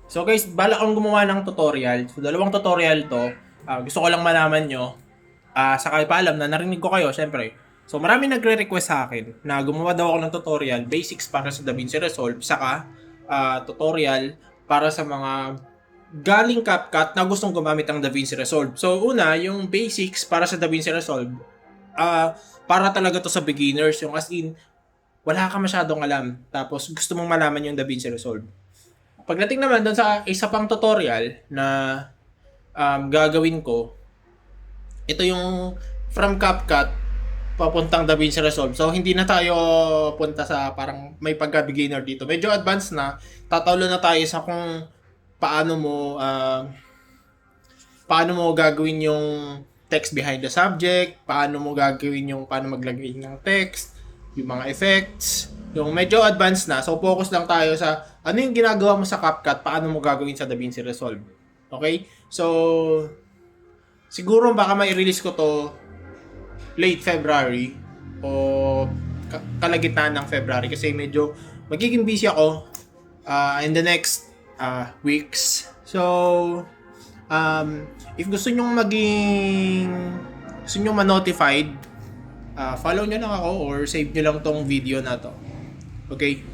So guys, balak akong gumawa ng tutorial. So dalawang tutorial to. Gusto ko lang malaman nyo. Saka paalam na narinig ko kayo, syempre. So marami nagre-request sa akin na gumawa daw ako ng tutorial, basics para sa DaVinci Resolve, saka tutorial para sa mga galing CapCut na gustong gumamit ng DaVinci Resolve. So una, yung basics para sa DaVinci Resolve, para talaga to sa beginners, yung as in, wala ka masyadong alam, tapos gusto mong malaman yung DaVinci Resolve. Pagdating naman doon sa isa pang tutorial na gagawin ko, ito yung from CapCut papuntang DaVinci Resolve. So, hindi na tayo punta sa parang may pagka-beginner dito. Medyo advanced na. Tatalo na tayo sa kung paano mo gagawin yung text behind the subject, paano maglagay ng text, yung mga effects, yung medyo advanced na. So, focus lang tayo sa ano yung ginagawa mo sa CapCut, paano mo gagawin sa DaVinci Resolve. Okay? So, siguro baka mai-release ko to late February o kalagitnaan ng February kasi medyo magiging busy ako in the next weeks. So, if gusto nyong ma-notified, follow nyo lang ako or save nyo lang tong video na to. Okay?